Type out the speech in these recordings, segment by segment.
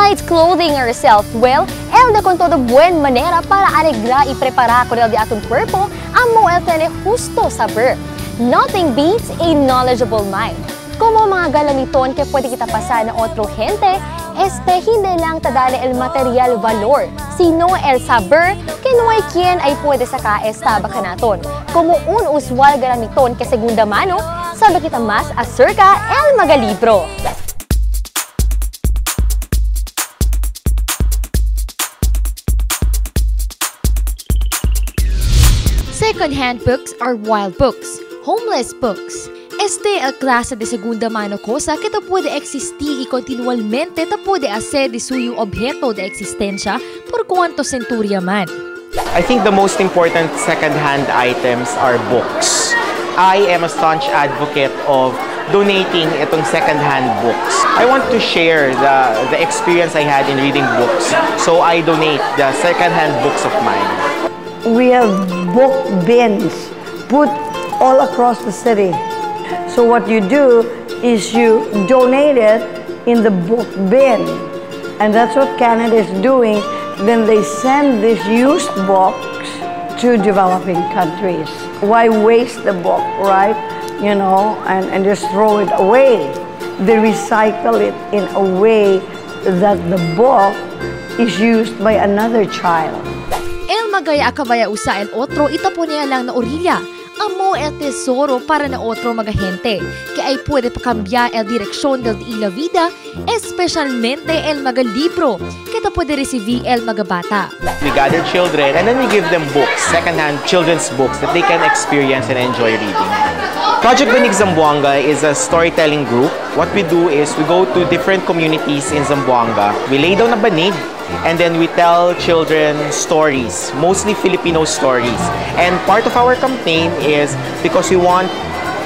Besides clothing ourselves well, el na con todo buen manera para alegra y preparar con el de atong cuerpo, amo el tener justo saber. Nothing beats a knowledgeable mind. Como mga galamiton que pwede kita pasar na otro gente, hindi lang tadale el material valor, sino el saber que no hay quien ay pwede saka esta bakanaton. Como un usual galamiton que segunda mano, sabi kita mas acerca el magalibro. Second-hand books are wild books, homeless books. Este el clase de segunda mano cosa que te puede existir y continuamente te puede hacer de suyo objeto de existencia por cuanto centuria man. I think the most important second-hand items are books. I am a staunch advocate of donating itong second-hand books. I want to share the experience I had in reading books, so I donate the second-hand books of mine. We have book bins put all across the city. So what you do is you donate it in the book bin. And that's what Canada is doing. Then they send these used books to developing countries. Why waste the book, right? You know, and just throw it away. They recycle it in a way that the book is used by another child. El magaya akabaya usa el otro itapon niya lang na orilla. Amo el tesoro para na otro mga gente, que ay puede pacambiar el dirección del la vida, especialmente el mga libro, que ta puede recibir el mga bata. We gather children and then we give them books, second-hand children's books that they can experience and enjoy reading. Project Banig Zamboanga is a storytelling group. What we do is we go to different communities in Zamboanga. We lay down a banig and then we tell children stories, mostly Filipino stories. And part of our campaign is because we want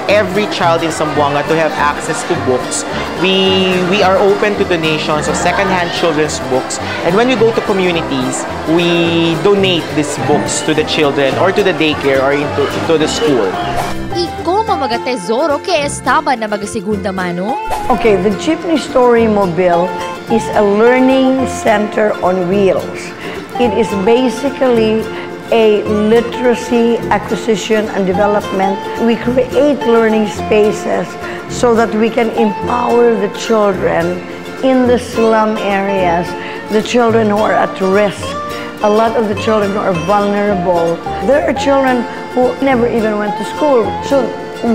every child in Zamboanga to have access to books. We are open to donations of second-hand children's books. And when we go to communities, we donate these books to the children or to the daycare or to the school. Como mga tesoro que estaba na mga segunda mano? Okay, the Jeepney Story Mobile is a learning center on wheels. It is basically a literacy acquisition and development. We create learning spaces so that we can empower the children in the slum areas, the children who are at risk, a lot of the children who are vulnerable. There are children who never even went to school. So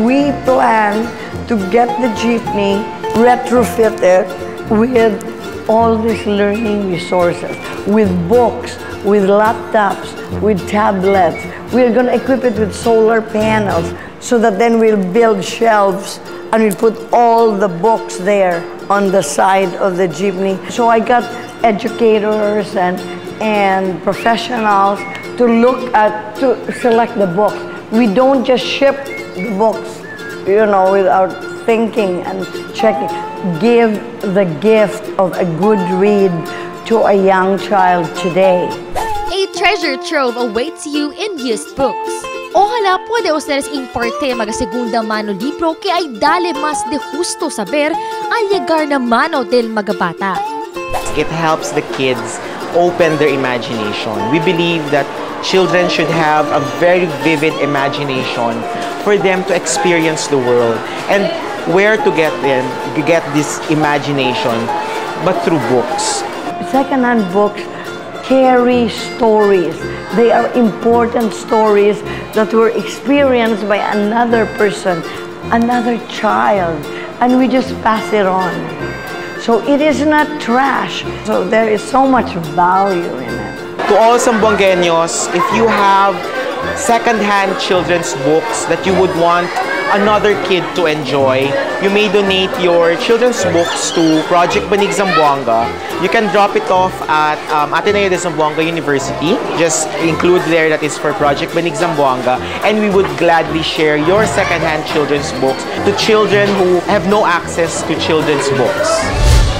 we plan to get the jeepney retrofitted with all these learning resources, with books, with laptops, with tablets. We're going to equip it with solar panels so that then we'll build shelves and we'll put all the books there on the side of the jeepney. So I got educators and professionals to select the books. We don't just ship the books, you know, without thinking and checking. Give the gift of a good read to a young child today. A treasure trove awaits you in used books. Ojalá puede ustedes imparte mga segunda mano libro que ay dale mas de justo saber al llegar na mano del mga bata. It helps the kids open their imagination. We believe that children should have a very vivid imagination for them to experience the world. And where to get this imagination, but through books. Second-hand books carry stories. They are important stories that were experienced by another person, another child, and we just pass it on. So it is not trash. So there is so much value in it. To all Zamboangueños, if you have second-hand children's books that you would want another kid to enjoy, you may donate your children's books to Project Banig Zamboanga. You can drop it off at Ateneo de Zamboanga University. Just include there that is for Project Banig Zamboanga, and we would gladly share your second-hand children's books to children who have no access to children's books.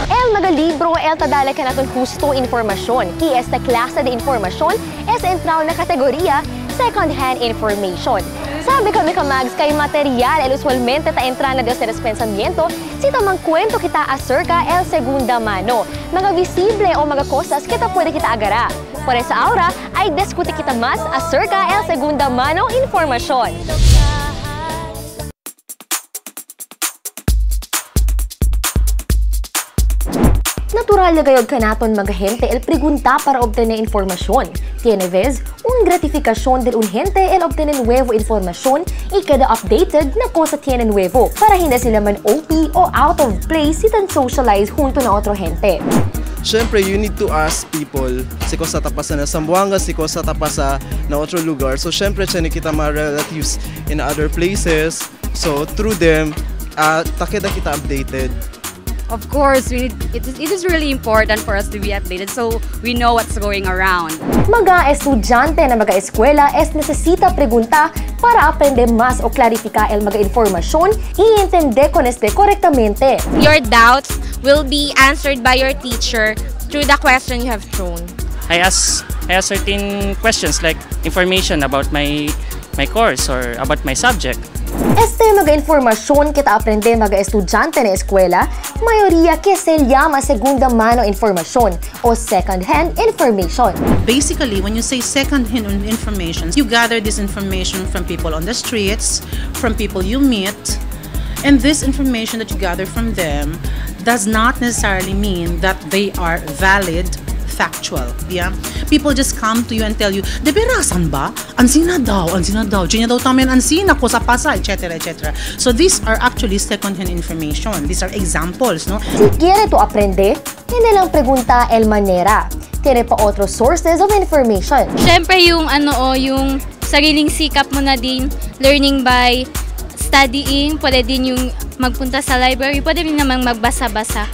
El mga libro el tadala ka natin husto informasyon. Ki esta klase de informasyon es entrao na kategorya second-hand information. Sabi kami kamags kay material el usualmente ta entrana de seres pensamiento si tamang kwento kita acerca el segunda mano. Mga visible o mga cosas kita pwede kita agara. Por esa aura ay diskuti kita mas acerca el segunda mano informasyon. Natural na gayod ka naton mga gente el pregunta para obtener informasyon. Tiene vez, un gratificación del un gente el obtener nuevo informasyon y kada updated na cosa tiene nuevo para hindi sila man OP o out of place si tan socialize junto na otro gente. Siyempre, you need to ask people si ko sa tapasa na Zamboanga, si ko sa tapasa na otro lugar. So, siyempre, siya kita mga relatives in other places. So, through them, takeda kita updated. Of course, it is really important for us to be updated so we know what's going around. Mga estudyante na mag-eskwela es necesita pregunta para aprender más o clarifika el mga informasyon y entender con este correctamente. Your doubts will be answered by your teacher through the question you have thrown. I ask certain questions like information about my course or about my subject. Este mga informasyon kita aprende mga estudyante na eskwela, mayoría que se llama segunda mano informasyon o second-hand information. Basically, when you say second-hand information, you gather this information from people on the streets, from people you meet, and this information that you gather from them does not necessarily mean that they are valid, factual. Yeah? People just come to you and tell you, de berasan ba? Ansina daw. Chinya daw tamen ansina ko sa pasa, etc. etc. So these are actually second-hand information. These are examples, no? Si quiere to aprende, hindi lang pregunta el manera. Tiene pa otros sources of information. Siyempre yung yung sariling sikap mo na din, learning by studying, pwede din yung magpunta sa library, pwede rin namang magbasa-basa.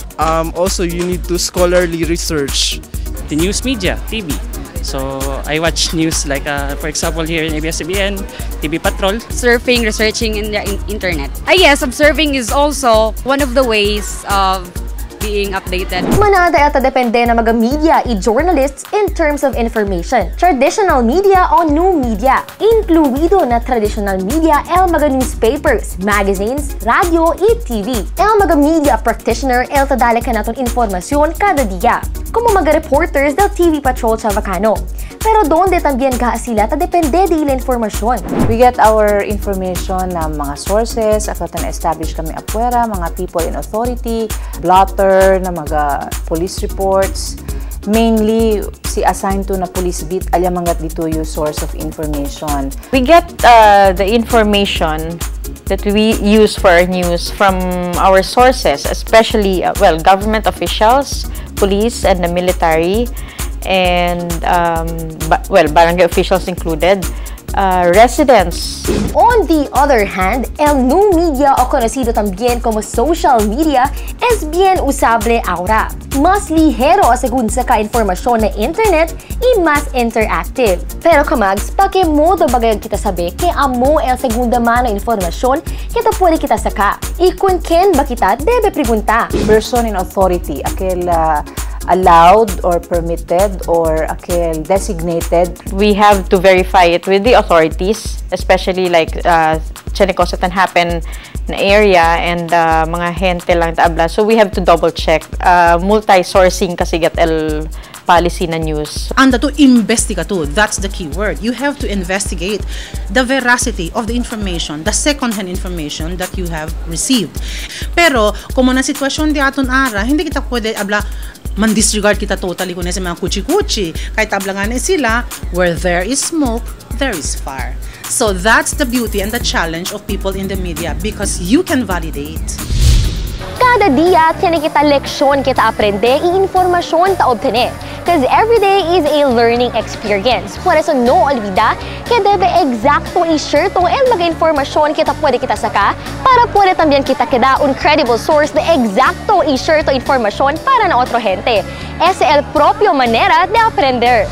Also, you need to scholarly research. The news media, TV. So I watch news like, for example, here in ABS-CBN, TV Patrol. Surfing, researching in the internet. Yes, observing is also one of the ways of being updated. Manada ata depende na mga media i journalists in terms of information. Traditional media o new media. Incluido na traditional media el mga newspapers, magazines, radio i TV. El mga media practitioner el tadali ka naton informasyon kada dia. Como mga reporters del TV Patrol sa Vacano. Pero donde también ga sila ta depende di la informasyon. We get our information na mga sources, ato na establish kami apuera, mga people in authority, blotter, na mga police reports. Mainly, si assigned to na police beat, alam mga dito yung source of information. We get the information that we use for our news from our sources, especially, government officials, police, and the military, and, barangay officials included, residents. On the other hand, el new media o conocido también como social media es bien usable ahora. Mas ligero según sa ka-informasyon na internet y mas interactive. Pero kamags, pakemodo bagay kita sabi que amo el segunda mano informasyon kita pwede kita saka. Y kung ken ba kita debe pregunta. Person in authority, aquel allowed or permitted or aquel designated. We have to verify it with the authorities, especially like chinikosan happen na area and mga gente lang taabla. So we have to double check. Multi-sourcing kasi get el policy na news. Anda to investigate to. That's the key word. You have to investigate the veracity of the information, the second-hand information that you have received. Pero, kung na sitwasyon di aton ara, hindi kita pwede abla man-disregard kita totally kung sa mga kuchi-kuchi. Kahit ablangan sila, where there is smoke, there is fire. So that's the beauty and the challenge of people in the media because you can validate. Kada dia, tiene kita leksyon kita aprende y informasyon ta obtener. Because every day is a learning experience. Por eso no olvida que debe exacto y cierto el mga informasyon kita pwede kita saka para pwede también kita queda un credible source de exacto y cierto informasyon para na otro gente. Ese es el propio manera de aprender.